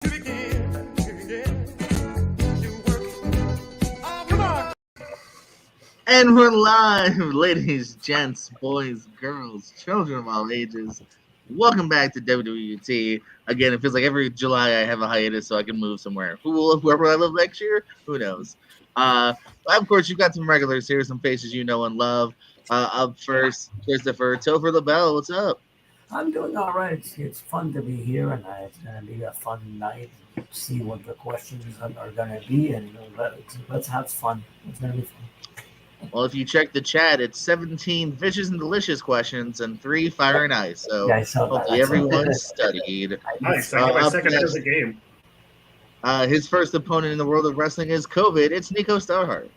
And we're live, ladies, gents, boys, girls, children of all ages. Welcome back to WWT. Again, it feels like every July I have a hiatus so I can move somewhere. Whoever I live next year, who knows? Of course, you've got some regulars here, some faces you know and love. Up first, Christopher Topher LaBelle. What's up? I'm doing all right. It's fun to be here, and it's going to be a fun night. See what the questions are going to be, and let's have fun. It's going to be fun. Well, if you check the chat, it's 17 vicious and delicious questions and 3 fire and ice. So Yeah, I saw that. hopefully everyone studied. Nice. I got my second of the game. His first opponent in the world of wrestling is COVID. It's Nico Starhart.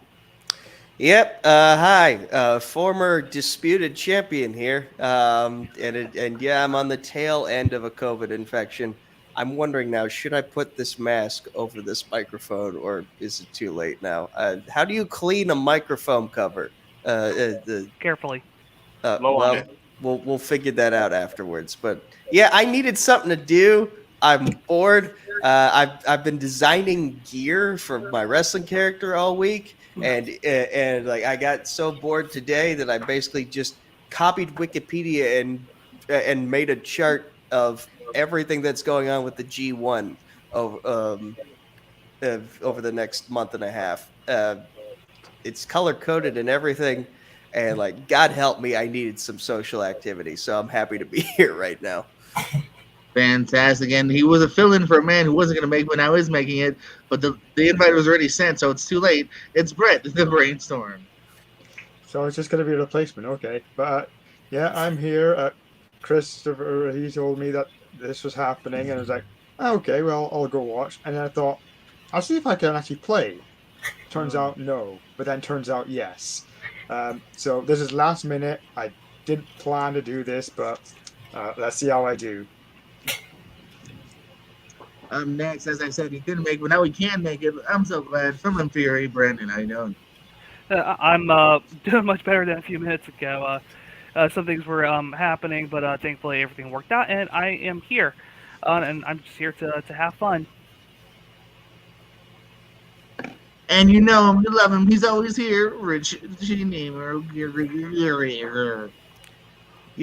Yep. Hi. Former disputed champion here. And yeah, I'm on the tail end of a COVID infection. I'm wondering now, should I put this mask over this microphone, or is it too late now? How do you clean a microphone cover? Carefully. Well, we'll figure that out afterwards. But yeah, I needed something to do. I'm bored. I've been designing gear for my wrestling character all week, and like I got so bored today that I basically just copied Wikipedia and made a chart of everything that's going on with the G1 over the next month and a half. It's color coded and everything, and like God help me, I needed some social activity, so I'm happy to be here right now. Fantastic. And he was a fill-in for a man who wasn't going to make it, but now is making it. But the invite was already sent, so it's too late. It's Brett, the Brainstorm. So it's just going to be a replacement, okay. But yeah, I'm here. Christopher, he told me that this was happening, and I was like, okay, well, I'll go watch. And then I thought, I'll see if I can actually play. Turns out no, but then turns out yes. So this is last minute. I didn't plan to do this, but let's see how I do. Next, as I said, he didn't make it, but now he can make it. I'm so glad. From Inferi, Brandon, how you doing? I'm doing much better than a few minutes ago. Some things were happening, but thankfully everything worked out, and I am here. And I'm just here to have fun. And you know him, you love him. He's always here. Rich. You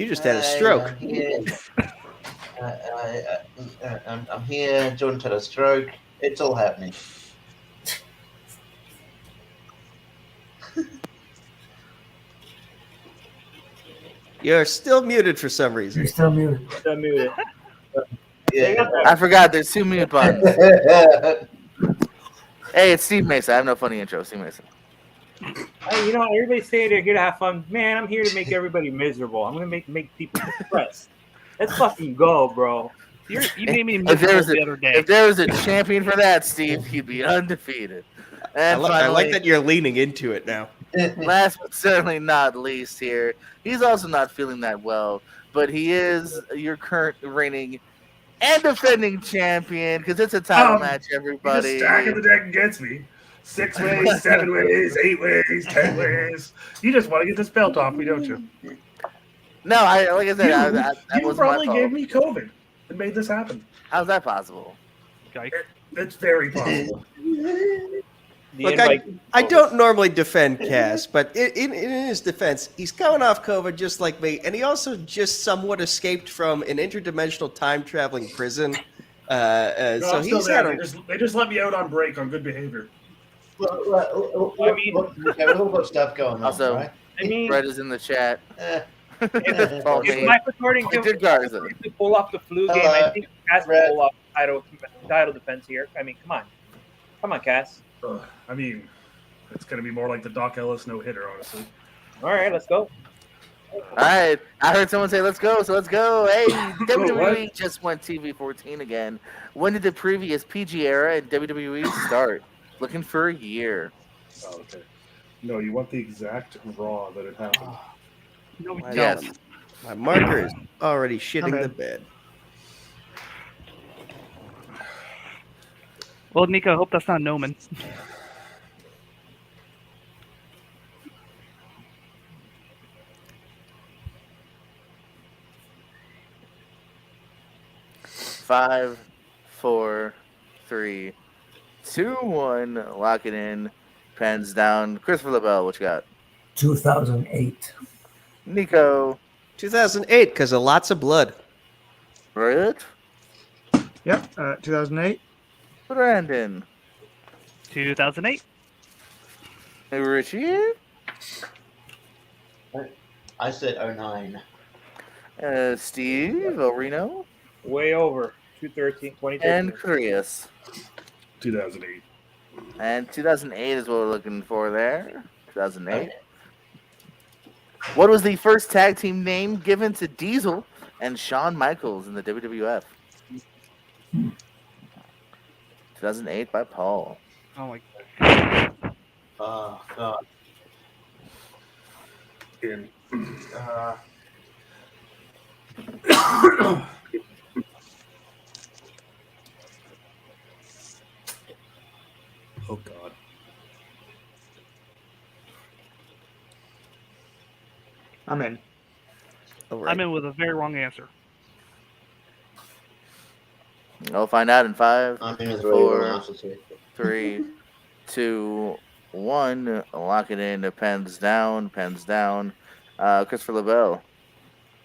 just had a stroke. I'm here. Jordan had a stroke. It's all happening. You're still muted for some reason. You're still muted. Still muted. Yeah. I forgot there's 2 mute buttons. Hey, it's Steve Mason. I have no funny intro. Steve Mason. Hey, you know, everybody's saying they're here to have fun. Man, I'm here to make everybody miserable. I'm gonna make people depressed. Let's fucking go, bro. You made me miserable the other day. If there was a champion for that, Steve, he'd be undefeated. And I like that you're leaning into it now. Last but certainly not least here, he's also not feeling that well, but he is your current reigning and defending champion, because it's a title match, everybody. You're just stacking the deck against me. 6 ways, 7 ways, 8 ways, 10 ways. You just want to get this belt off me, don't you? No, like I said, that you was probably my fault. gave me COVID and made this happen. How's that possible? It's very possible. Look, I don't normally defend Cass, but in his defense, he's coming off COVID just like me, and he also just somewhat escaped from an interdimensional time-traveling prison. So he's there. They just let me out on break on good behavior. I mean, a little bit of stuff going on. Also, right? I mean, Brett is in the chat. If my recording can pull off the flu game, I think Cass will pull off title defense here. I mean, come on, Cass. I mean, it's going to be more like the Doc Ellis no-hitter, honestly. All right, let's go. All right. I heard someone say, let's go, so let's go. Hey, WWE just went TV 14 again. When did the previous PG era in WWE start? Looking for a year. Oh, okay. No, you want the exact Raw that it happened. No, we Yes. don't. My marker is already shitting the bed. Well, Nico, I hope that's not Noman. Five, 4, 3, 2, 1. Lock it in. Pens down. Christopher LaBelle, what you got? 2008. Nico. 2008, because of lots of blood. Brett. Yep, 2008. Brandon. 2008. Richie. I said 09. Steve. Reno. Way over. 2013. And Chris. 2008. And 2008 is what we're looking for there. 2008. What was the first tag team name given to Diesel and Shawn Michaels in the WWF? 2008 by Paul. Oh my Oh, God. In. Oh, God. I'm in. I'm in with a very wrong answer. I'll find out in 5, I'm in with 4, 3, 2, 1. Lock it in. Pens down. Pens down. Christopher LaBelle.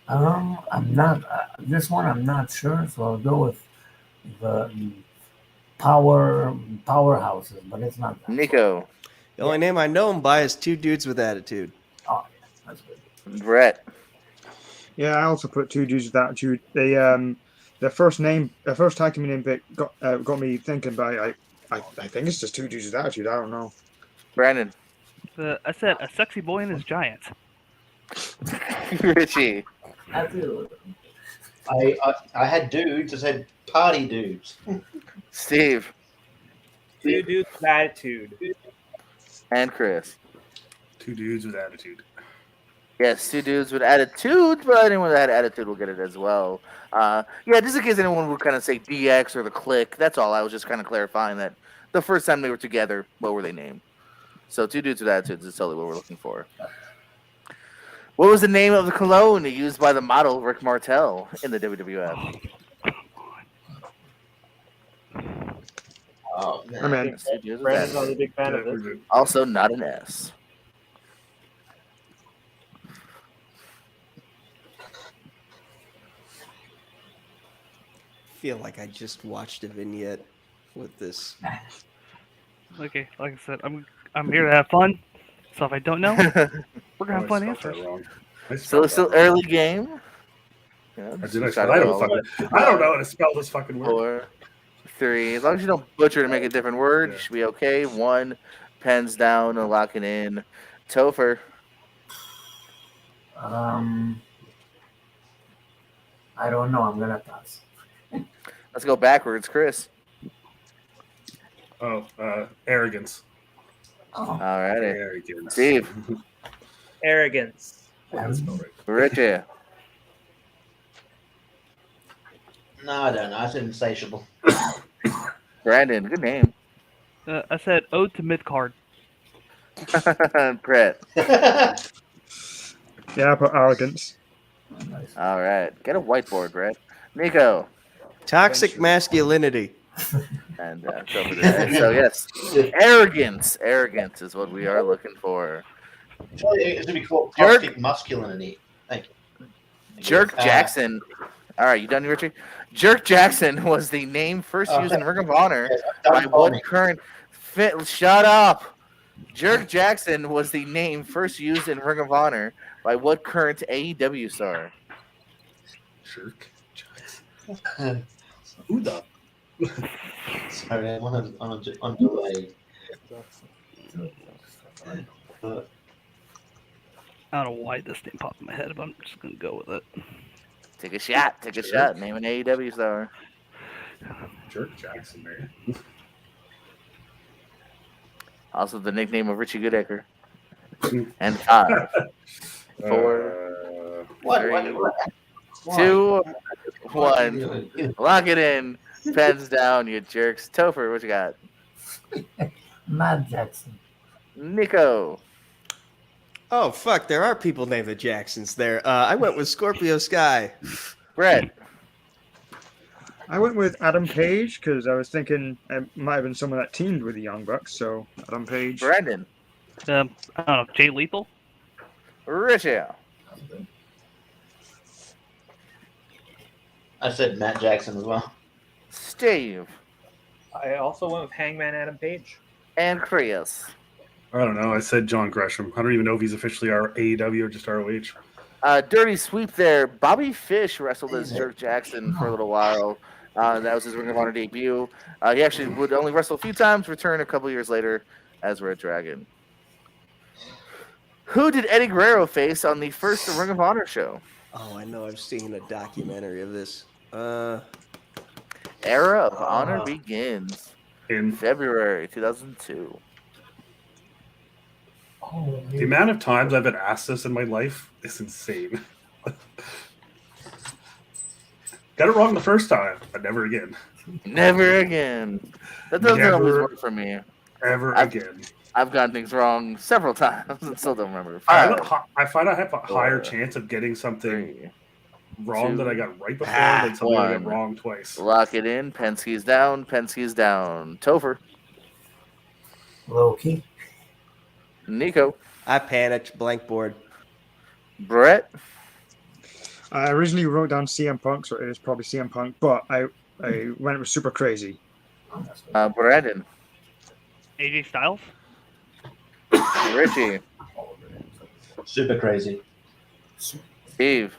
I'm not. This one I'm not sure, so I'll go with the powerhouses, but it's not that. Nico. The only name I know him by is Two Dudes with Attitude. Oh, that's good. Brett. Yeah, I also put Two Dudes with Attitude. They the first tag team name pick got me thinking. But I think it's just Two Dudes with Attitude. I don't know. Brandon. I said a sexy boy and his giant. Richie. Attitude. I had dudes. I said party dudes. Steve. Two dudes with attitude. And Chris. Two Dudes with Attitude. Yes, Two Dudes with Attitude, but anyone that had attitude will get it as well. Yeah, just in case anyone would kind of say DX or the Click, that's all. I was just kind of clarifying that the first time they were together, what were they named? So Two Dudes with Attitudes is totally what we're looking for. What was the name of the cologne used by the model Rick Martel in the WWF? Oh, man. I'm in. Brandon's not a big fan of this. Also not an S. I feel like I just watched a vignette with this. Okay, like I said, I'm here to have fun. So if I don't know, we're gonna have fun answers. So it's still early game. Yeah, I don't know how to spell this fucking word. 4, 3. As long as you don't butcher to make a different word, you should be okay. 1. Pens down and lock it in. Topher. I don't know. I'm gonna pass. Let's go backwards, Chris. Oh, arrogance. All righty. Arrogance. Steve. Arrogance. Richie. No, I don't know. I said insatiable. Brandon, good name. I said ode to mid card. Brett. Yeah, I put arrogance. All right. Get a whiteboard, Brett. Nico. Toxic masculinity. And so yes, arrogance. Arrogance is what we are looking for. It's going to be called toxic masculinity. Thank you. Jerk Jackson. All right, you done, Richie? Jerk Jackson was the name first used in Ring of Honor by what current fit? Shut up. Jerk Jackson was the name first used in Ring of Honor by what current AEW star? Jerk Jackson. Who the? Sorry, I'm on delay. I don't know why this didn't pop in my head, but I'm just gonna go with it. Take a shot. Take a shot. Name an AEW star. Jerk Jackson, man. Also the nickname of Richie Goodacre. And 5, 4, 3, 2, 1. Lock it in. Pens down, you jerks. Topher, what you got? Matt Jackson. Nico. Oh, fuck. There are people named the Jacksons there. I went with Scorpio Sky. Brett. I went with Adam Page because I was thinking it might have been someone that teamed with the Young Bucks. So Adam Page. Brandon. I don't know, Jay Lethal. Richie. I said Matt Jackson as well. Steve. I also went with Hangman Adam Page. And Chris. I don't know. I said John Gresham. I don't even know if he's officially our AEW or just ROH. Dirty sweep there. Bobby Fish wrestled as Jerk Jackson for a little while. That was his Ring of Honor debut. He actually would only wrestle a few times, return a couple years later as Red Dragon. Who did Eddie Guerrero face on the first Ring of Honor show? Oh, I know. I've seen a documentary of this. Era of Honor begins In February 2002. the amount of times I've been asked this in my life is insane. Got it wrong the first time, but never again. Never again. That doesn't always work for me. Again. I've gotten things wrong several times and still don't remember. I find I have a higher chance of getting something wrong that I got right before than something I got wrong twice. Lock it in. Penske's down. Penske's down. Topher. Loki. Nico. I panicked. Blank board. Brett. I originally wrote down CM Punk, so it is probably CM Punk, but I went with Super Crazy. Brandon. AJ Styles. Richie. Super Crazy. Steve.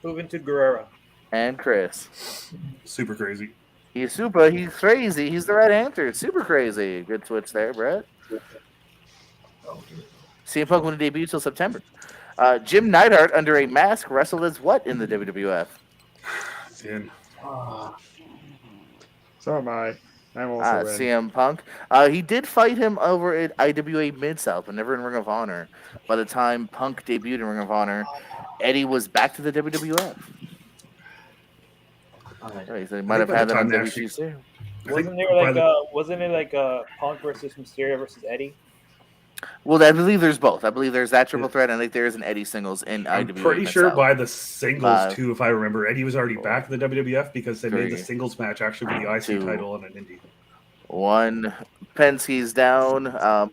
Moving to Guerrero. And Chris. Super Crazy. He's crazy. He's the right answer. Super crazy. Good switch there, Brett. CM Punk wouldn't debut till September. Jim Neidhart, under a mask, wrestled as what in the WWF? In. So am I. I'm also in. CM Punk. He did fight him over at IWA Mid-South, but never in Ring of Honor. By the time Punk debuted in Ring of Honor, Eddie was back to the WWF. So he might have had that on WCW. Wasn't it like Punk versus Mysterio versus Eddie? Well, I believe there's both. I believe there's that triple threat, and I think there is an Eddie singles in I'm IWA. pretty sure by the singles, too, if I remember. Eddie was already back in the WWF because they made the singles match actually with the IC title on an indie. 1. Penske's down.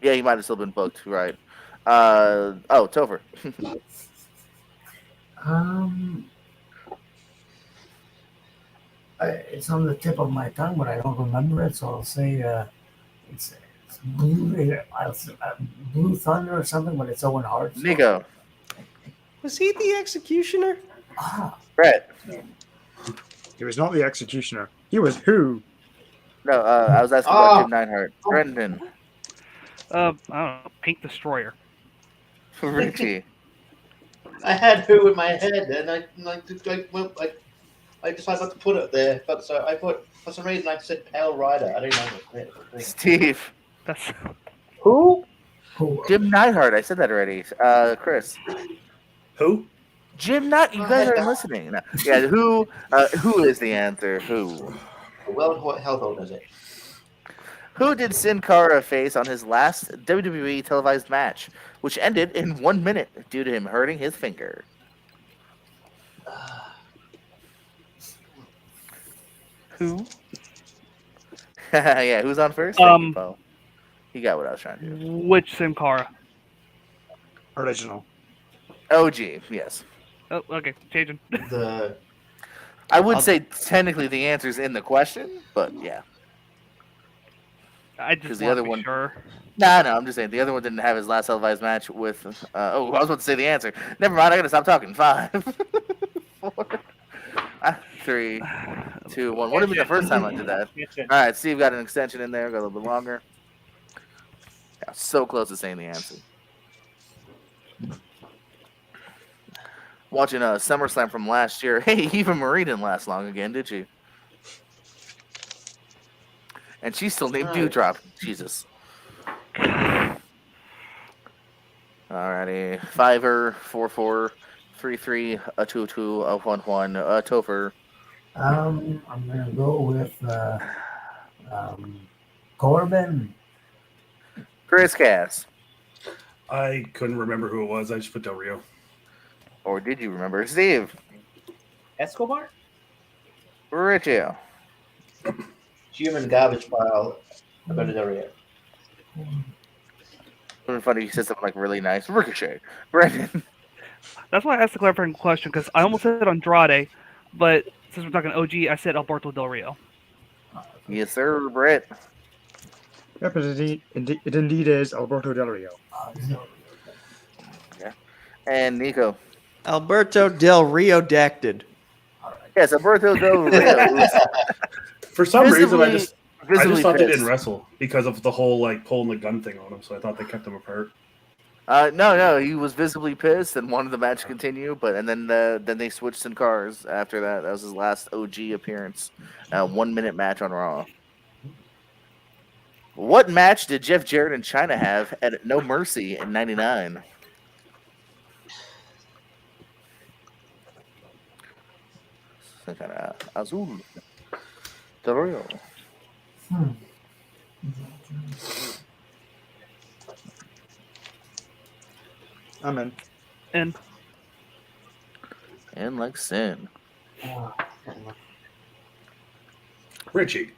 Yeah, he might have still been booked, right? Topher. It's on the tip of my tongue, but I don't remember it, so I'll say it's Blue Thunder or something, but it's Owen Hart. So. Nico. Was he the Executioner? Brett. He was not the Executioner. He was who? No, I was asking about Jim Neidhart. Brendan. I don't know. Pink Destroyer. Richie. I had who in my head, and I decided not to put it there. But so I put, for some reason, I said Pale Rider. I don't know. Steve. That's who? Jim Neidhart. I said that already. Chris. Who? Jim Neidhart. You guys aren't listening. No. Yeah. Who? Who is the answer? Who? Well, what hellhole does it? Who did Sin Cara face on his last WWE televised match, which ended in 1 minute due to him hurting his finger? Who? Yeah, who's on first? He got what I was trying to do. Which Sin Cara? Original. OG, yes. Oh, okay, changing. I would say technically the answer's in the question, but yeah. I just the other one. Sure. No, I'm just saying the other one didn't have his last televised match with. I was about to say the answer. Never mind. I gotta stop talking. 5, 4, 3, 2, 1. What did be the first time I did that? All right, Steve got an extension in there. Got a little bit longer. Yeah, so close to saying the answer. Watching SummerSlam from last year. Hey, even Marie didn't last long again, did she? And she's still named Dewdrop. Jesus. Alrighty. 5, 4, 4, 3, 3, 2, 2, 1, 1. Topher. I'm gonna go with Corbin. Chris Cass. I couldn't remember who it was. I just put Del Rio. Or did you remember? Steve. Escobar? Richie. Human garbage pile. Alberto Del Rio. It would be funny if you said something like really nice. Ricochet. Brandon. That's why I asked the clarifying question, because I almost said Andrade, but since we're talking OG, I said Alberto Del Rio. Yes, sir, Brett. Yep, it indeed is Alberto Del Rio. Yeah. And Nico. Alberto Del Rio Dacted. Yes, Alberto Del Rio. For some reason, I just thought they pissed. didn't wrestle because of the whole like pulling the gun thing on him. So I thought they kept them apart. No, he was visibly pissed and wanted the match to continue, but then they switched Sin Cars after that. That was his last OG appearance. 1 minute match on Raw. What match did Jeff Jarrett and Chyna have at No Mercy in '99? Sin Cara Azul. Del Rio. I'm in. And like Sin. Richie.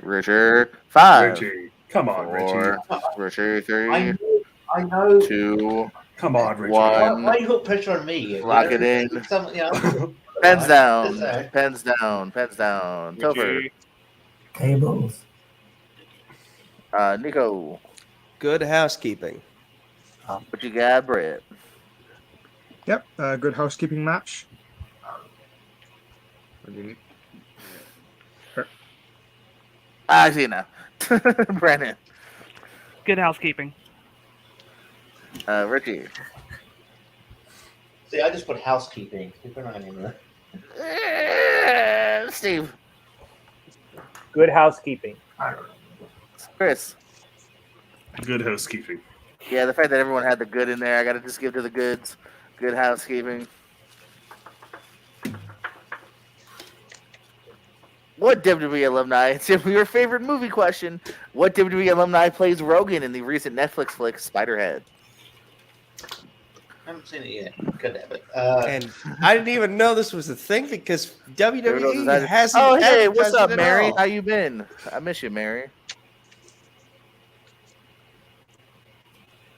Richard 5. Richie. Come on, 4. Richard 3. I know. 2. Come on, Richie. 1. Why you put pressure on me? Lock it in. Pens down. Pens down. Pens down. Topher. Tables. Nico. Good housekeeping. What you got, Brett? Yep, good housekeeping match. I see now. Brandon. Good housekeeping. Richie. See, I just put housekeeping. Keep an eye on that. Steve. Good housekeeping. Chris. Good housekeeping. Yeah, the fact that everyone had the good in there, I got to just give to the goods. Good housekeeping. What WWE alumni? It's your favorite movie question. What WWE alumni plays Rogan in the recent Netflix flick Spiderhead? I haven't seen it yet. Could have it. And I didn't even know this was a thing because WWE hasn't. Oh, hey, what's up, advertised it at Mary? all. How you been? I miss you, Mary.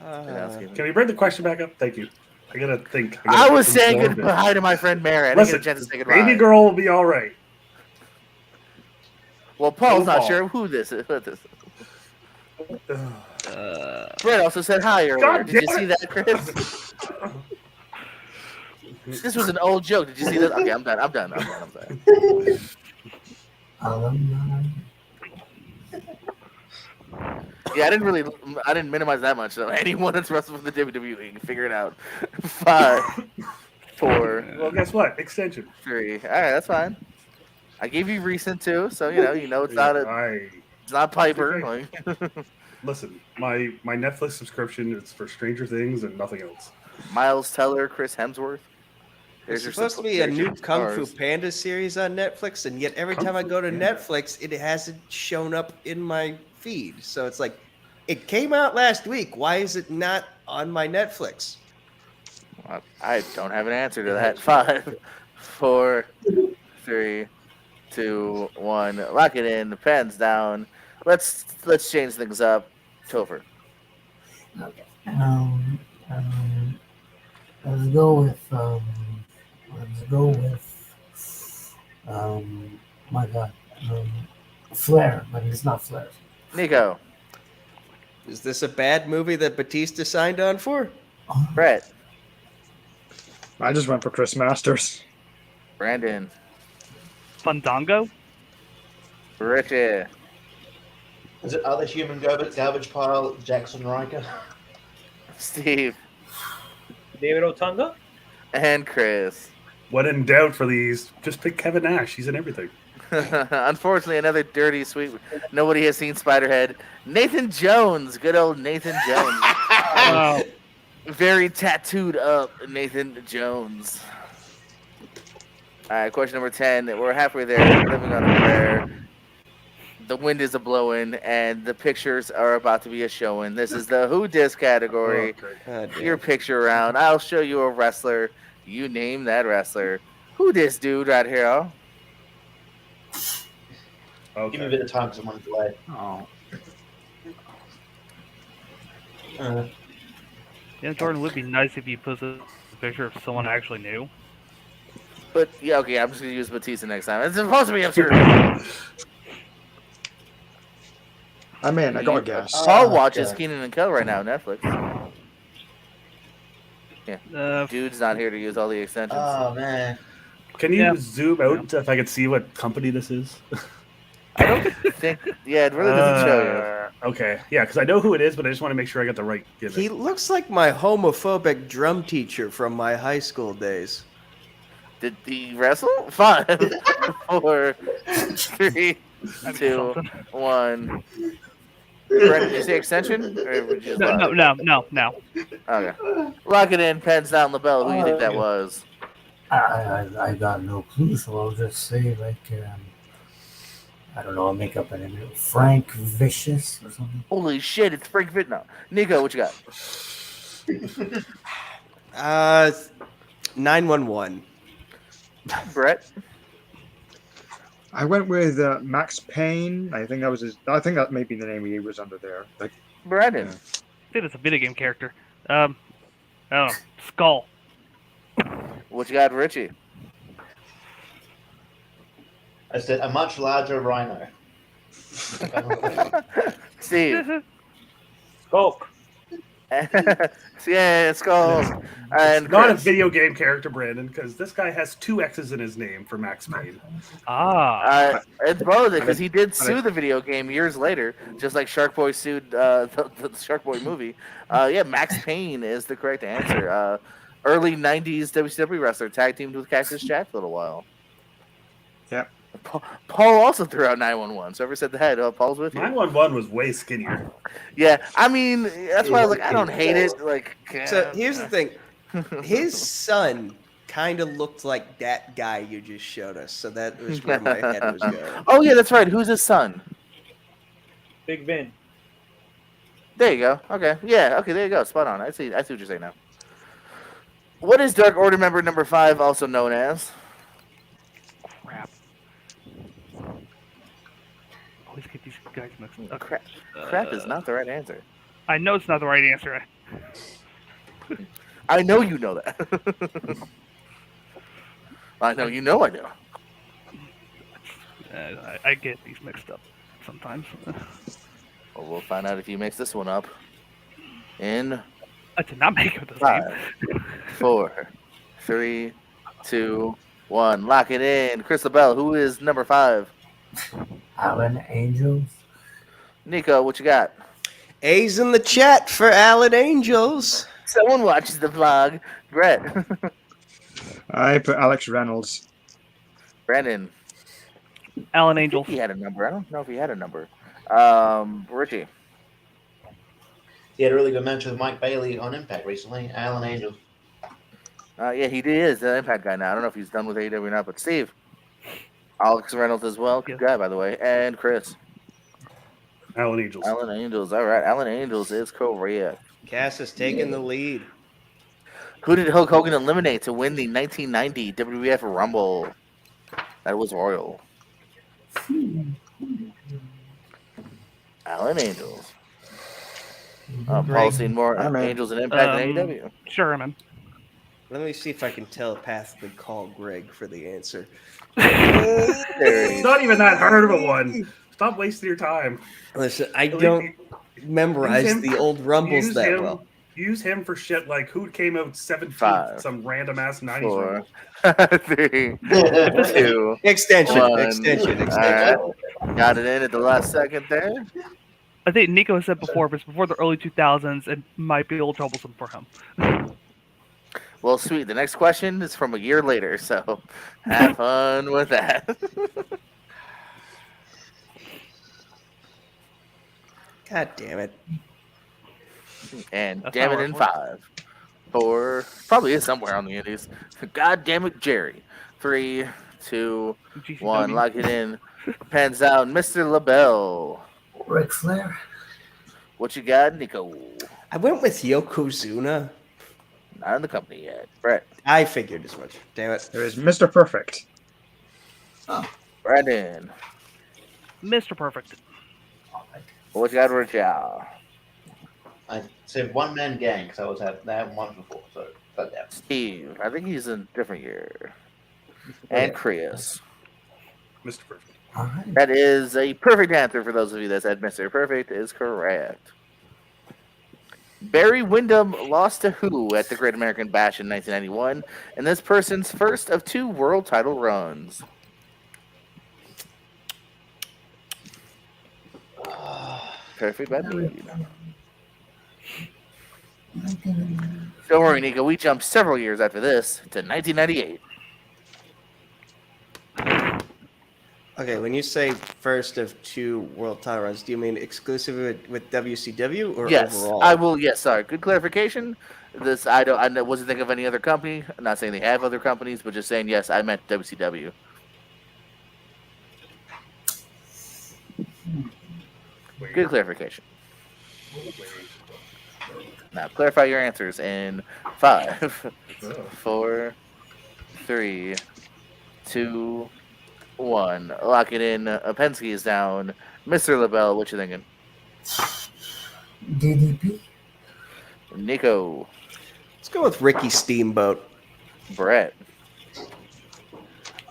Can we bring the question back up? Thank you. I gotta think. I was saying goodbye to my friend Mary. I didn't get a chance to say goodbye. Baby girl will be all right. Well, Paul's not Paul. sure who this is. Brett also said hi earlier. God Did you damn see that, Chris? This was an old joke. Did you see that? Okay, I'm done. Yeah, I didn't minimize that much though. Anyone that's wrestled for the WWE can figure it out. 5, 4. Well, guess what? Extension. 3. All right, that's fine. I gave you recent too, so you know it's not it's not Piper. Okay. Listen, my Netflix subscription is for Stranger Things and nothing else. Miles Teller, Chris Hemsworth. There's supposed to be a new Kung Fu Panda series on Netflix, and yet every time I go to Netflix, it hasn't shown up in my feed. So it's like, it came out last week. Why is it not on my Netflix? I don't have an answer to that. 5, 4, 3, 2, 1. Lock it in. The pen's down. Let's change things up. Topher. Okay. Let's go with my God, Flair, but it's not Flair. Nico. Is this a bad movie that Batista signed on for? Brett. I just went for Chris Masters. Brandon. Fandango. Richie. Is it other human garbage pile? Jackson Riker. Steve. David Otunga. And Chris. When in doubt for these, just pick Kevin Nash. He's in everything. Unfortunately, another dirty sweep. Nobody has seen Spiderhead. Nathan Jones. Good old Nathan Jones. Wow. Very tattooed up Nathan Jones. All right, question number 10. We're halfway there. Living on a prayer. The wind is a-blowing, and the pictures are about to be a-showing. This is the Who Dis category. Okay. Your picture around. I'll show you a wrestler. You name that wrestler. Who this dude right here? Okay. Give me a bit of time because I'm on delay. Oh. Yeah, Jordan, would be nice if you posted a picture of someone I actually knew. But yeah, okay, I'm just gonna use Batista next time. It's supposed to be up here. I'm in. I got a guess. Paul watches Keenan and Kel right now on Netflix. Yeah, dude's not here to use all the extensions. Oh man. Can you zoom out if I can see what company this is? I don't think. Yeah, it really doesn't show you. Okay, yeah, because I know who it is, but I just want to make sure I got the right gimmick. He looks like my homophobic drum teacher from my high school days. Did he wrestle? 5, 4, 3, 2, 1. Brett, did you say extension? Or would you just No. Okay. Lock it in, pens down, LaBelle. Who do you think that was? I got no clue, so I'll just say I don't know. I'll make up a name. Frank Vicious or something. Holy shit! It's Frank Vicious. No. Nico, what you got? 911. Brett. I went with Max Payne. I think that was his. I think that may be the name he was under there. Like Brandon. I think it's a video game character. I don't know. Skull. What you got, Richie? I said a much larger rhino. Steve. Skulk. Yeah, Skulls. And Not a Chris. video game character, Brandon, because this guy has 2 X's in his name for Max Payne. It's both because he did sue the video game years later, just like Shark Boy sued the Shark Boy movie. Yeah, Max Payne is the correct answer. Early 90s WCW wrestler, tag teamed with Cactus Jack for a little while. Yeah. Paul also threw out 911, so ever said that, Paul's with you. 911 was way skinnier. Yeah, I mean, that's why I was like, I don't hate it. Like, So here's the thing. His son kind of looked like that guy you just showed us, so that was where my head was going. Oh, yeah, that's right. Who's his son? Big Vin. There you go. Okay. Yeah, okay, there you go. Spot on. I see what you're saying now. What is Dark Order member number 5 also known as? Crap. Always get these guys mixed up. Crap is not the right answer. I know it's not the right answer. I know you know that. I know you know I know. I get these mixed up sometimes. Well, we'll find out if you mix this one up. In I did not make it the 5, 4, 3, 2, 1. Lock it in. Chris LaBelle, who is number 5? Alan Angels. Nico, what you got? A's in the chat for Alan Angels. Someone watches the vlog. Brett. I put Alex Reynolds. Brandon. Alan Angels. He had a number. I don't know if he had a number. Richie. He had a really good match with Mike Bailey on Impact recently. Alan Angels. Yeah, he is an Impact guy now. I don't know if he's done with AEW or not, but Steve. Alex Reynolds as well. Good guy, by the way. And Chris. Alan Angels. Alan Angels. All right. Alan Angels is correct. Cass has taken the lead. Who did Hulk Hogan eliminate to win the 1990 WWF Rumble? That was Royal. Alan Angels. Paul's seen more Angels and Impact than AEW. Sure, man. Let me see if I can telepathically call Greg for the answer. It's not even that hard of a one. Stop wasting your time. Listen, I don't memorize the old Rumbles that well. Use him for shit like who came out 17th, 5, some random ass 90s 4, Rumble. 3, 2, Extension. 1. Right. Got it in at the last second there. I think Nico said before, but it's before the early 2000s. It might be a little troublesome for him. Well, sweet. The next question is from a year later, so have fun with that. God damn it. And That's damn not it in where it 5, 4, probably is somewhere on the Indies. God damn it, Jerry. 3, 2, 1. Lock it in. Pens out. Mr. LaBelle. Ric Flair. What you got, Nico? I went with Yokozuna. Not in the company yet. Brett. I figured as much. Damn it. There is Mr. Perfect. Brandon. Mr. Perfect. What you got, Rich? Yeah. I said one man gang because they haven't won before, so but yeah. Steve. I think he's in a different year. And Chris. Mr. Perfect. All right. That is a perfect answer for those of you that said Mr. Perfect is correct. Barry Windham lost to who at the Great American Bash in 1991, and this person's first of 2 world title runs? Perfect by me. Don't worry, Nico. We jumped several years after this to 1998. Okay, when you say first of 2 world title runs, do you mean exclusively with WCW or Yes, overall? I will. Yes, sorry. Good clarification. This I wasn't thinking of any other company. I'm not saying they have other companies, but just saying yes. I meant WCW. Good clarification. Now clarify your answers in 5, 4, 3, 2, 1. Lock it in. Penske is down. Mr. LaBelle, what you thinking? DDP. Nico. Let's go with Ricky Steamboat. Brett.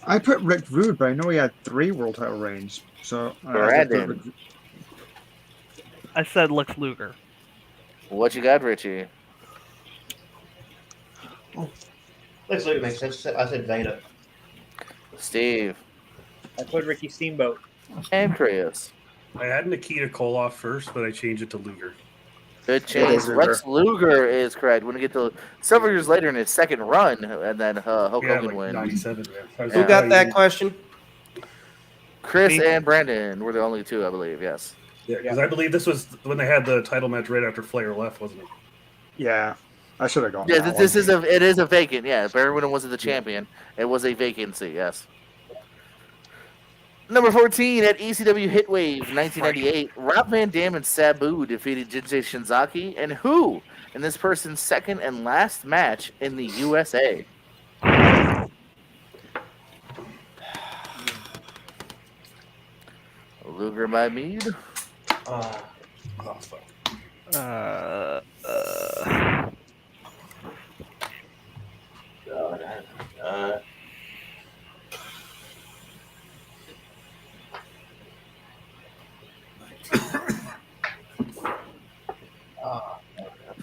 I put Rick Rude, but I know he had 3 world title reigns. So Brandon. I said Lex Luger. What you got, Richie? Let's look at makes sense. I said Vader. Steve. I put Ricky Steamboat. And Chris. I had Nikita Koloff first, but I changed it to Luger. Good change. Lex Luger is correct. When we get to several years later in his second run, and then Hulk Hogan like wins. 97. Who got that question? Chris and Brandon were the only 2, I believe. Yes. Yeah, because I believe this was when they had the title match right after Flair left, wasn't it? Yeah, I should have gone. Yeah, that this one. it is a vacant. Yeah, Barry Windham wasn't the champion. It was a vacancy. Yes. Number 14 at ECW Heat Wave 1998, Rob Van Dam and Sabu defeated Jinsi Shinzaki and who in this person's second and last match in the USA? Luger by Mead. Oh, fuck. God,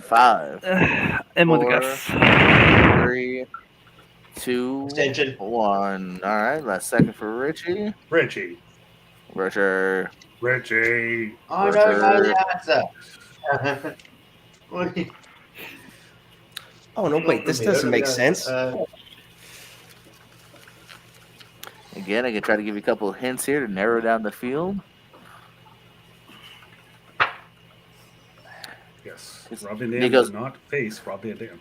5. And with a 4, guess. 3, 2, Extension. 1. All right, last second for Richie. Richie. Richard. Richie. I don't know the answer. What do you- Oh, no, wait, this doesn't make sense. Again, I can try to give you a couple of hints here to narrow down the field. Yes. Rob Van Dam Nico's- did not face Rob Van Dam.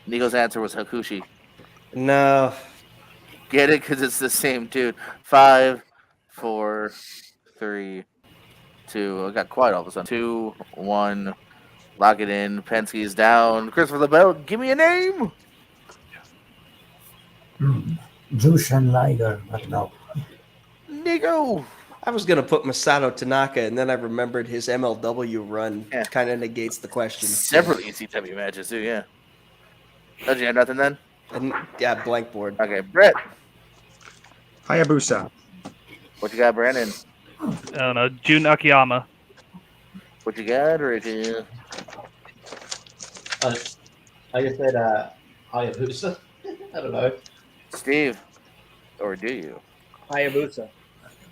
Nico's answer was Hakushi. No. Get it? Because it's the same dude. 5, 4, 3, 2. I got quiet all of a sudden. 2, 1. Lock it in. Penske's down. Christopher LaBelle, give me a name. Jushin Liger, but no. Nico. I was going to put Masato Tanaka, and then I remembered his MLW run kind of negates the question. Several ECW matches, too, yeah. Oh, you have nothing then? And, yeah, blank board. Okay, Brett. Hayabusa. What you got, Brandon? I don't know. Jun Akiyama. What you got, Richie? I just said Hayabusa. I don't know. Steve. Or do you? Hayabusa.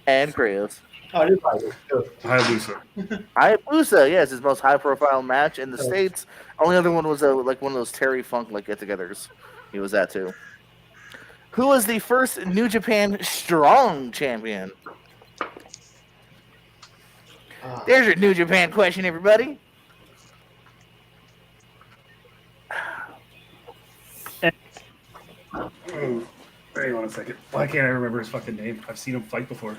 And Chris. Oh, it is Hayabusa. Hayabusa. Hayabusa, yes, his most high-profile match in the States. Only other one was like one of those Terry Funk like get-togethers. He was that too. Who was the first New Japan Strong Champion? There's your New Japan question, everybody. Oh, hang on a second. Why can't I remember his fucking name? I've seen him fight before.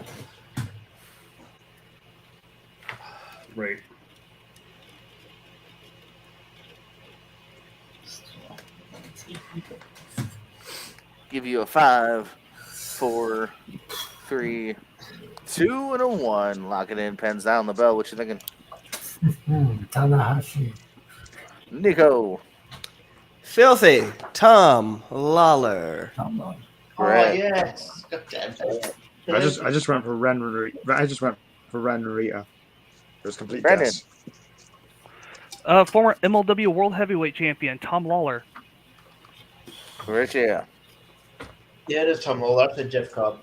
Right. Give you a 5, 4, 3, 2, and a 1. Lock it in. Pens down the bell. What you thinking? Tanahashi. Nico. Filthy Tom Lawler. Oh Brett. yes. God damn it. I just went for Ren Rita. It was complete Brendan. guess. Former MLW World Heavyweight Champion Tom Lawler. Richie. Yeah, it is Tom Lawler. I said Jeff Cobb.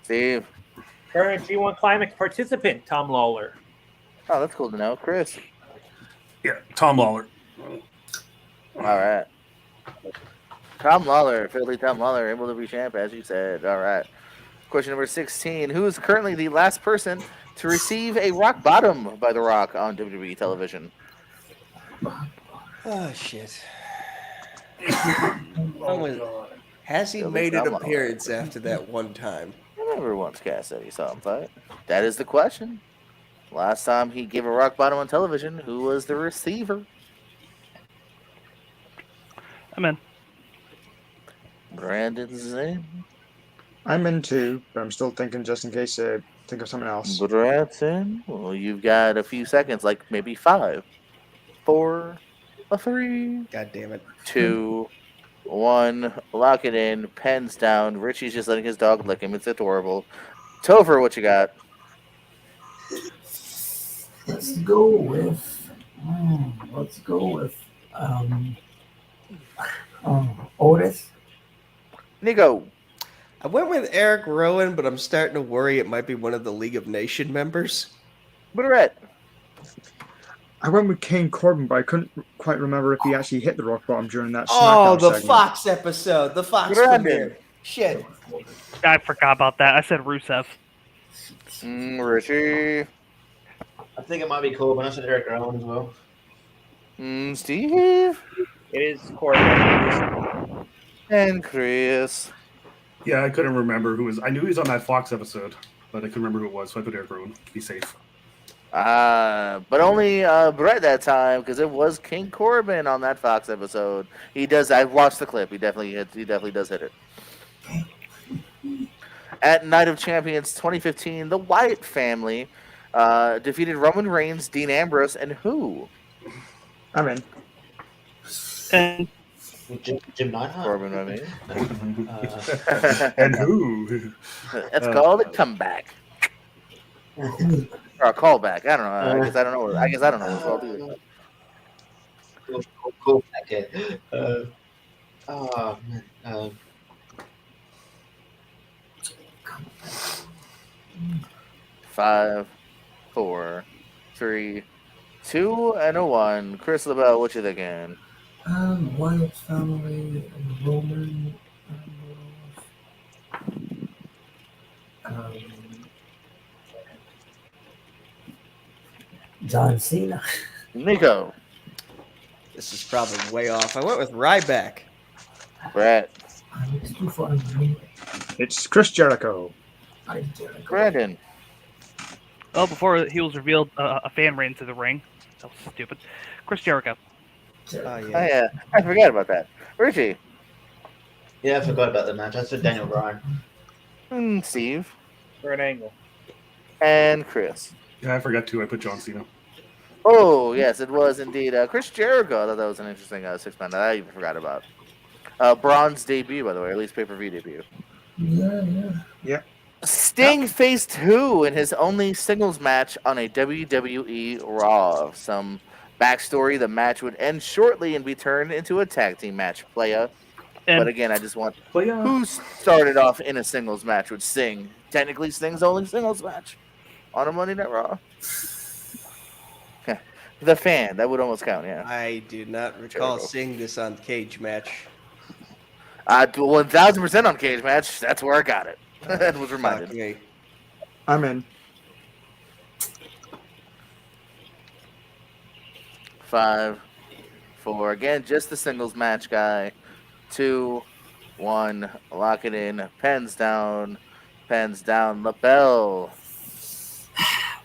Steve. Current G1 Climax participant, Tom Lawler. Oh, that's cool to know. Chris. Yeah, Tom Lawler. All right. Tom Lawler, Philly Tom Lawler, MLW champ, as you said. All right. Question number 16. Who is currently the last person to receive a rock bottom by The Rock on WWE television? Oh, shit. Has he made an appearance after that one time? I never once cast Eddie saw him fight. That is the question. Last time he gave a rock bottom on television, who was the receiver? I'm in. Brandon's in. I'm in too, but I'm still thinking just in case I think of something else. Brad's in. Well, you've got a few seconds, like maybe 5, 4, 3. God damn it. 2, 1. Lock it in. Pens down. Richie's just letting his dog lick him. It's adorable. Topher, what you got? Let's go with. Otis. Nico. I went with Eric Rowan, but I'm starting to worry it might be one of the League of Nations members. Brett. I went with Kane Corbin, but I couldn't quite remember if he actually hit the rock bottom during that Oh, SmackDown the segment. Fox episode. The Fox Brandon. premiere. Shit. I forgot about that. I said Rusev. Richie. I think it might be Corbin. I said Eric Rowan as well. Steve. It is Corbin. And Chris. Yeah, I couldn't remember who was. I knew he was on that Fox episode, but I couldn't remember who it was, so I put Eric Rowan to be safe. But only Brett that time, because it was King Corbin on that Fox episode. He does. I watched the clip. He definitely does hit it. At Night of Champions 2015, the Wyatt family defeated Roman Reigns, Dean Ambrose, and who? I'm in. And Jim Neidhart. Corbin, I mean. And who? That's called a comeback. Or a callback. I don't know. I guess I don't know. I guess I don't know what it's called either. Cool. Okay. Oh man. 5, 4, 3, 2, and a 1. Chris LaBelle, what you thinking? Wyatt family and Roman. John Cena. Nico. This is probably way off. I went with Ryback. Brett. It's too far for me. It's Chris Jericho. Brandon. well, before he was revealed, a fan ran into the ring. That was stupid. Chris Jericho. Oh yeah, I forgot about that. Richie. Yeah, I forgot about the match. I said Daniel Bryan. Steve. Kurt Angle. And Chris. Yeah, I forgot too. I put John Cena. Oh, yes, it was indeed. Chris Jericho. I thought that was an interesting 6-man that I even forgot about. Braun's debut, by the way, or at least pay-per-view debut. Yeah. Sting faced who in his only singles match on a WWE RAW? Some backstory, the match would end shortly and be turned into a tag team match. Playa. But again, I just want... Who started off in a singles match with Sting? Technically, Sting's only singles match on a Monday Night Raw. The Fan, that would almost count, yeah. I do not recall seeing this on Cage Match. 1000% on Cage Match. That's where I got it. That was reminded. Me. I'm in. 5, 4. Again, just the singles match, guy. 2, 1. Lock it in. Pens down. Lapel.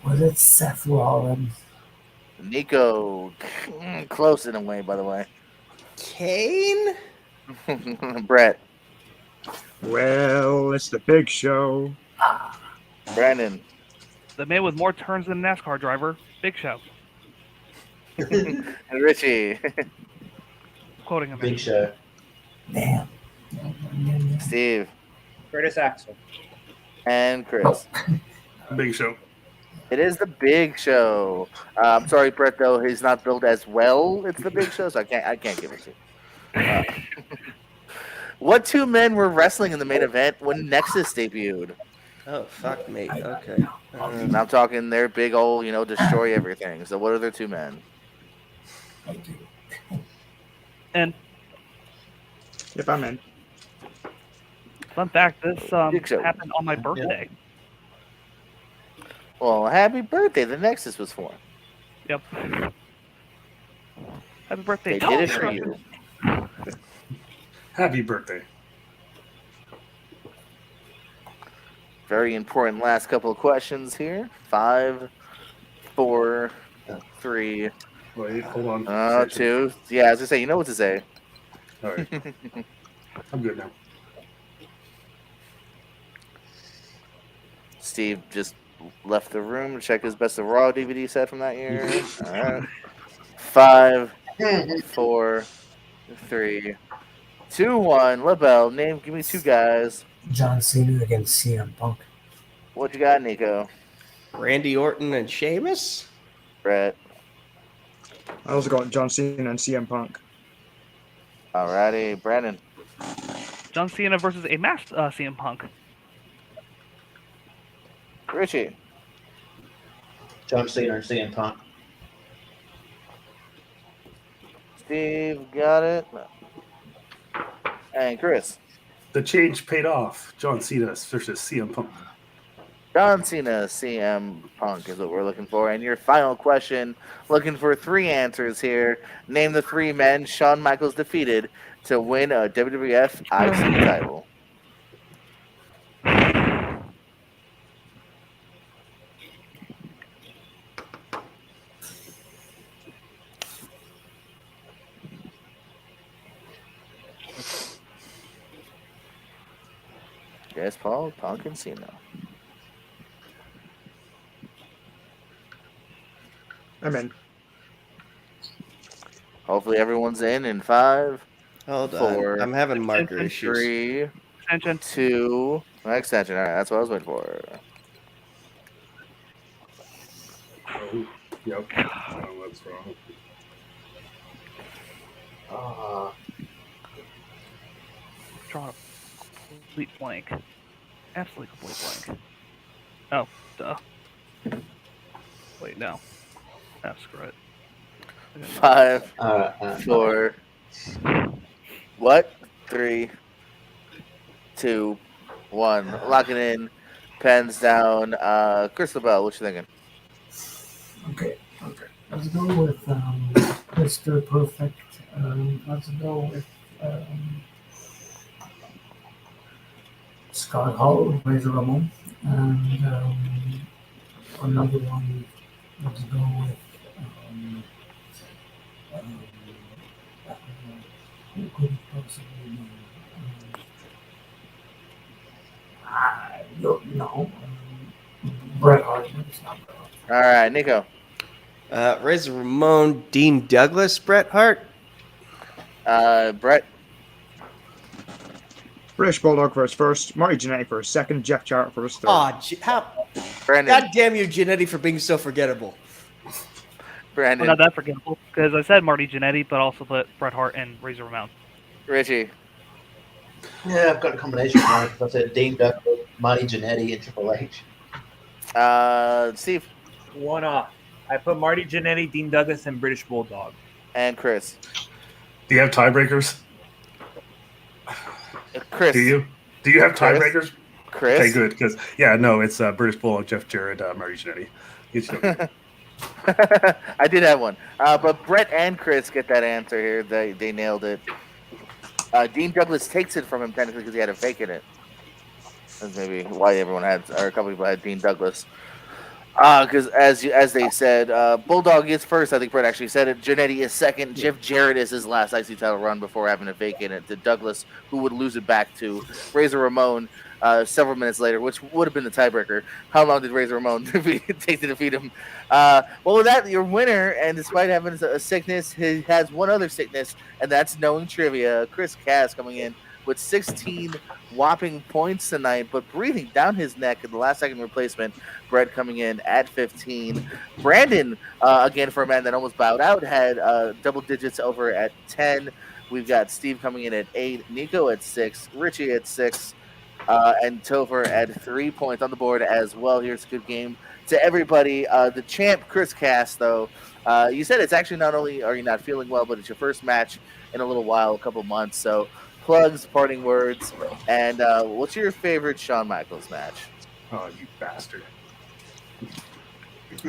Was it Seth Rollins? Nico. Close in a way, by the way. Kane? Brett. Well, it's the Big Show. Brandon. The man with more turns than a NASCAR driver, Big Show. And Richie. Quoting him. Big Show. Damn. Steve. Curtis Axel. And Chris. Big Show. It is the Big Show. I'm sorry, Brett, though he's not billed as well. It's the Big Show, so I can't give it to you. What two men were wrestling in the main event when Nexus debuted? Oh, fuck me. Okay. And I'm talking their big old, destroy everything. So what are their two men? And If I'm in. fun fact, this Big Show. happened on my birthday. Well, happy birthday. The Nexus was formed. Yep. Happy birthday. They did it for you. Happy birthday. Very important last couple of questions here. 5, 4, 3. Wait, hold on. 2. Yeah, I was gonna say, you know what to say. All right. I'm good now. Steve just left the room to check his Best of Raw DVD set from that year. All right. 5, 4, 3, 2, 1. LaBelle, give me two guys. John Cena against CM Punk. What you got, Nico? Randy Orton and Sheamus? Brett. I also got John Cena and CM Punk. Alrighty, Brandon. John Cena versus a masked CM Punk. Richie. John Cena and CM Punk. Steve, got it. And Chris. The change paid off. John Cena versus CM Punk. John Cena, CM Punk is what we're looking for. And your final question, looking for 3 answers here. Name the 3 men Shawn Michaels defeated to win a WWF IC title. Yes, Paul, Punk, and Cena. I'm in. Hopefully everyone's in 5, Hold 4, on. I'm having marker issues. 3, Extension. 2, extension. All right, that's what I was waiting for. Oh, yep. Oh, that's wrong. Drawing a complete blank. Absolutely complete blank. Oh, duh. Wait, no. Oh, screw it. 5, 4. What? 3, 2, 1. Lock it in. Pens down. Chris LaBelle, what you thinking? Okay. Let's go with Mr. Perfect. Let's go with Scott Hall, Razor Ramon, and another one. Let's go with who could it possibly be? I don't know. Bret Hart. It's not Bret Hart. All right, Nico. Razor Ramon, Dean Douglas, Bret Hart. Brett. British Bulldog for his first, Marty Jannetty for his second, Jeff Jarrett for his third. Brandon. God damn you, Jannetty, for being so forgettable. Brandon. Well, not that forgettable, because I said Marty Jannetty, but also put Bret Hart and Razor Ramon. Richie. Yeah, I've got a combination of mine. I said Dean Douglas, Marty Jannetty, and Triple H. Steve. One off. I put Marty Jannetty, Dean Douglas, and British Bulldog. And Chris. Do you have tiebreakers? Chris. Do you have tiebreakers? Chris. Okay, good. Because it's British Bulldog, Jeff Jarrett, Marty Jannetty. I did have one. But Brett and Chris get that answer here. They nailed it. Dean Douglas takes it from him technically because he had a fake in it. That's maybe why a couple people had Dean Douglas. Because as they said, Bulldog is first. I think Brett actually said it. Jannetty is second. Jeff Jarrett is his last IC title run before having to vacate it to Douglas, who would lose it back to Razor Ramon several minutes later, which would have been the tiebreaker. How long did Razor Ramon take to defeat him? Well, with that, your winner, and despite having a sickness, he has one other sickness, and that's knowing trivia. Chris Cass coming in with 16 whopping points tonight, but breathing down his neck in the last-second replacement. Brett coming in at 15. Brandon, again, for a man that almost bowed out, had double digits over at 10. We've got Steve coming in at 8, Nico at 6, Richie at 6, and Topher at 3 points on the board as well. Here's a good game to everybody. The champ, Chris Cass, though, you said it's actually not only are you not feeling well, but it's your first match in a little while, a couple months. So plugs, parting words, and what's your favorite Shawn Michaels match? Oh, you bastard.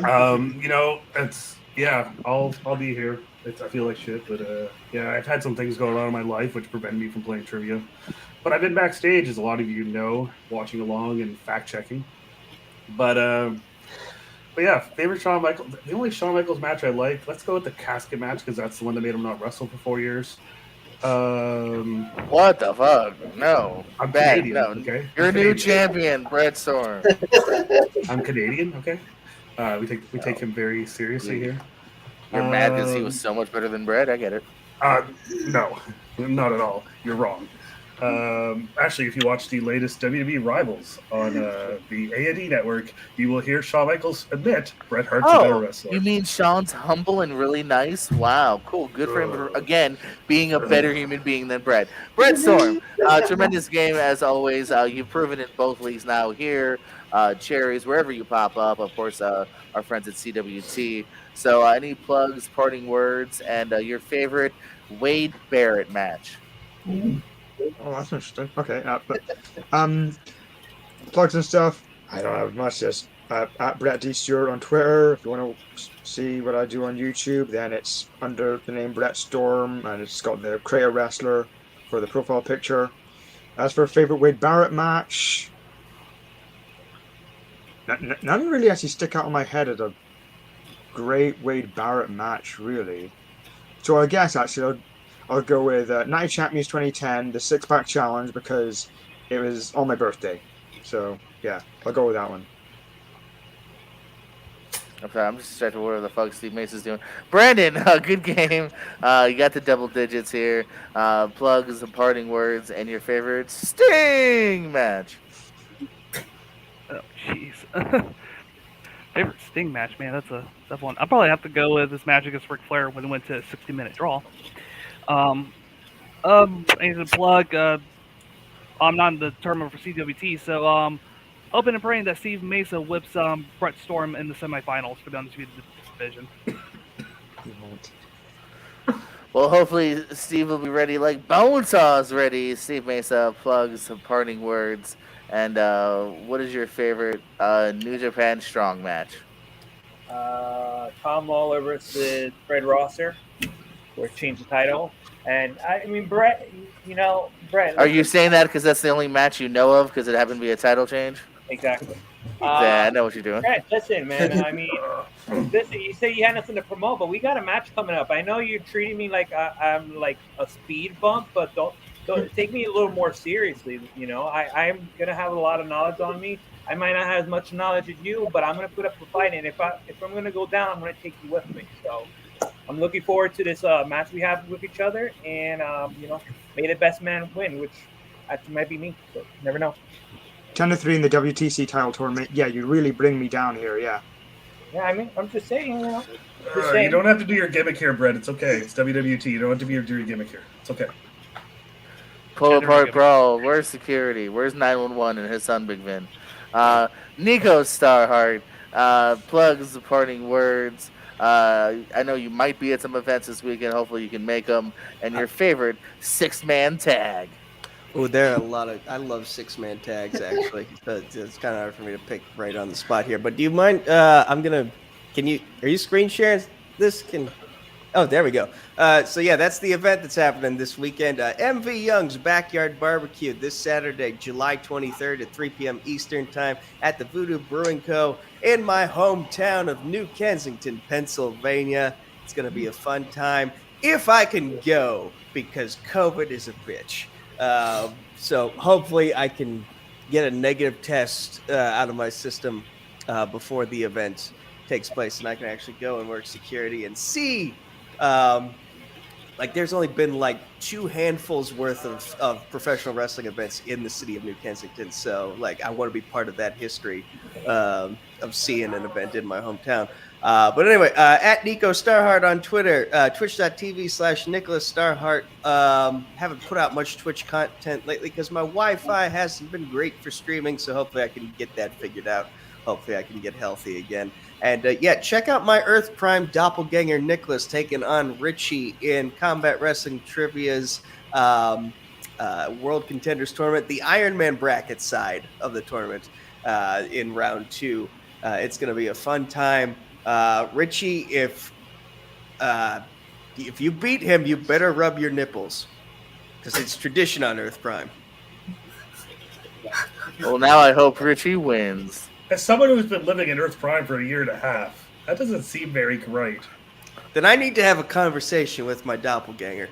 I'll be here. I feel like shit, but I've had some things going on in my life which prevent me from playing trivia. But I've been backstage, as a lot of you know, watching along and fact checking. But yeah, favorite Shawn Michaels. The only Shawn Michaels match I like. Let's go with the casket match because that's the one that made him not wrestle for 4 years. What the fuck? No, I'm bad. Canadian. No, Okay, you're a new champion, Brett Storm. I'm Canadian. Okay, we take him very seriously here. You're mad because he was so much better than Brett. I get it. No, not at all. You're wrong. Actually, if you watch the latest WWE Rivals on the A&E network, you will hear Shawn Michaels admit Bret Hart's a better wrestler. You mean Shawn's humble and really nice? Wow, cool. Good for him for, again, being a better human being than Bret. Brett Storm, tremendous game as always. You've proven it both leagues now here, Cherries, wherever you pop up. Of course, our friends at CWT. So any plugs, parting words, and your favorite Wade Barrett match? Oh, that's interesting. Okay, plugs and stuff. I don't have much. Just at Brett D. Stewart on Twitter. If you want to see what I do on YouTube, then it's under the name Brett Storm, and it's got the Creator Wrestler for the profile picture. As for favorite Wade Barrett match, none really actually stick out in my head as a great Wade Barrett match, really. So I guess actually I'll go with Night Champions 2010, the 6-pack challenge, because it was on my birthday. So, yeah, I'll go with that one. Okay, I'm just checking what the fuck Steve Mace is doing. Brandon, good game. You got the double digits here. Plugs and parting words, and your favorite Sting match. Oh, jeez. Favorite Sting match, man, that's a tough one. I'll probably have to go with this match against Ric Flair when it went to a 60-minute draw. I need to plug. I'm not in the tournament for CWT, so hoping and praying that Steve Mesa whips Brett Storm in the semifinals for the undisputed division. Well, hopefully Steve will be ready like Bonesaw's ready. Steve Mesa plugs some parting words. And what is your favorite New Japan Strong match? Tom Lawler versus Fred Rosser. Or change the title. And I mean, Brett, Brett. Are you saying that because that's the only match you know of because it happened to be a title change? Exactly. Yeah, I know what you're doing. Brett, listen, man. I mean, listen, you say you had nothing to promote, but we got a match coming up. I know you're treating me like I'm like a speed bump, but don't take me a little more seriously. I'm going to have a lot of knowledge on me. I might not have as much knowledge as you, but I'm going to put up a fight. And if I'm going to go down, I'm going to take you with me. So I'm looking forward to this match we have with each other, and may the best man win, which actually might be me. So never know. 10-3 in the WTC title tournament. Yeah, you really bring me down here. Yeah. Yeah, I mean, I'm just saying. You don't have to do your gimmick here, Brett. It's okay. It's WWT. You don't have to do your gimmick here. It's okay. Pull apart brawl. Where's security? Where's 911 and his son Big Vin? Nico Starheart plugs the parting words. I know you might be at some events this weekend. Hopefully you can make them. And your favorite 6-man tag. Oh, there are a lot of. I love 6-man tags actually. But it's kind of hard for me to pick right on the spot here. But do you mind? Are you screen sharing this? Oh, there we go. So yeah, that's the event that's happening this weekend. MV Young's Backyard Barbecue this Saturday, July 23rd at 3 p.m. Eastern Time at the Voodoo Brewing Co. in my hometown of New Kensington, Pennsylvania. It's going to be a fun time if I can go because COVID is a bitch. So hopefully I can get a negative test out of my system before the event takes place, and I can actually go and work security and see. Like there's only been like 2 handfuls worth of professional wrestling events in the city of New Kensington. So like I want to be part of that history of seeing an event in my hometown. But anyway, at Nico Starhart on Twitter, twitch.tv/Nicholas Starhart. Haven't put out much Twitch content lately because my Wi-Fi hasn't been great for streaming. So hopefully I can get that figured out. Hopefully I can get healthy again. And yeah, check out my Earth Prime doppelganger Nicholas taking on Richie in Combat Wrestling Trivia's World Contenders Tournament, the Iron Man bracket side of the tournament in round 2. It's going to be a fun time. Richie, if you beat him, you better rub your nipples because it's tradition on Earth Prime. Well, now I hope Richie wins. As someone who's been living in Earth Prime for a year and a half, that doesn't seem very right. Then I need to have a conversation with my doppelganger.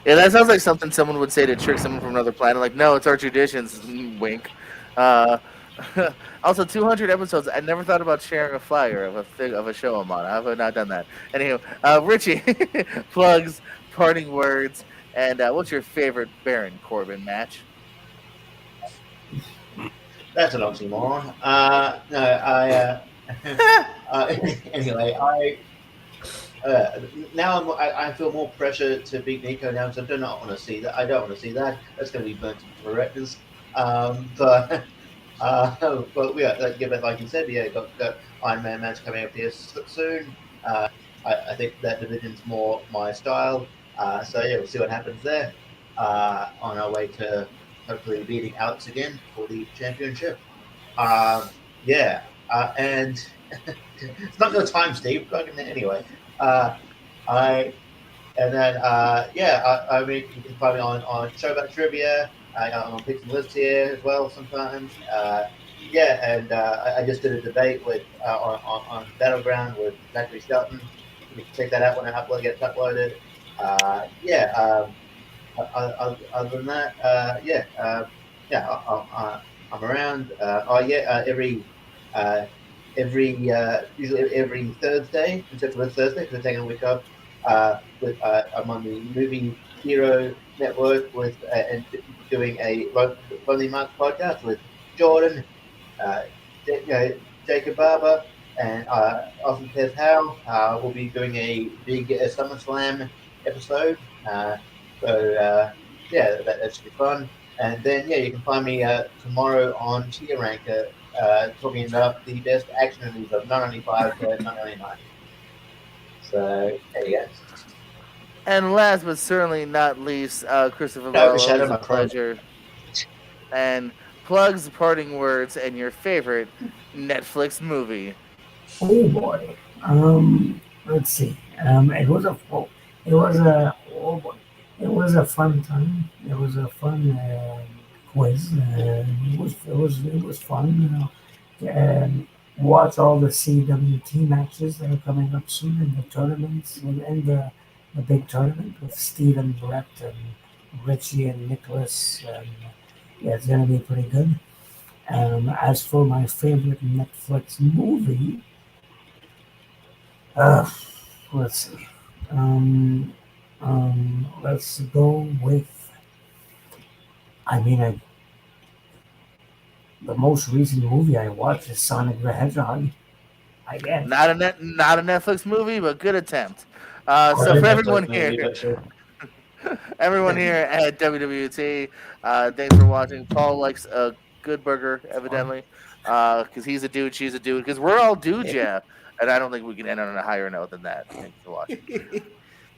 Yeah, that sounds like something someone would say to trick someone from another planet. Like, no, it's our traditions. Wink. Also, 200 episodes. I never thought about sharing a flyer of a show I'm on. I have not done that. Anywho, Richie, plugs, parting words, and what's your favorite Baron Corbin match? That's an oxymoron. No, anyway, now I feel more pressure to beat Nico now because I do not want to see that. I don't want to see that. That's going to be burnt to directors. But yeah, like you said, yeah, got Iron Man match coming up here soon. I think that division's more my style. So yeah, we'll see what happens there. On our way to hopefully beating Alex again for the championship. And it's not your time, Steve. Anyway, I mean, you can find me on Showback Trivia. I'm on Picks and Lists here as well sometimes. I just did a debate with on Battleground with Zachary Shelton. You can check that out when it gets uploaded. Other than that, I'm around. Usually every Thursday, except for this Thursday because we're taking a week off. I'm on the Movie Hero Network and doing a Lonely Mark podcast with Jordan, Jacob Barber, and Austin Tez Howe. We'll be doing a big SummerSlam episode. That should be fun. And then, you can find me tomorrow on Tier Ranker talking about the best action movies of 1995 to 1999. So, there you go. And last but certainly not least, Christopher No, Bell, Shadow always a my pleasure. And plugs, parting words, and your favorite Netflix movie. Oh boy. Let's see. It was a fun time. It was a fun quiz. It was fun. Watch all the CWT matches that are coming up soon in the tournaments and the big tournament with Steven, Brett, and Richie and Nicholas. It's gonna be pretty good. As for my favorite Netflix movie, let's see. Let's go with. The most recent movie I watched is Sonic the Hedgehog. I guess. Not a Netflix movie, but good attempt. So for everyone here, everyone here at WWT, thanks for watching. Paul likes a good burger, evidently, because he's a dude, she's a dude, because we're all dudes, yeah. And I don't think we can end on a higher note than that. Thanks for watching.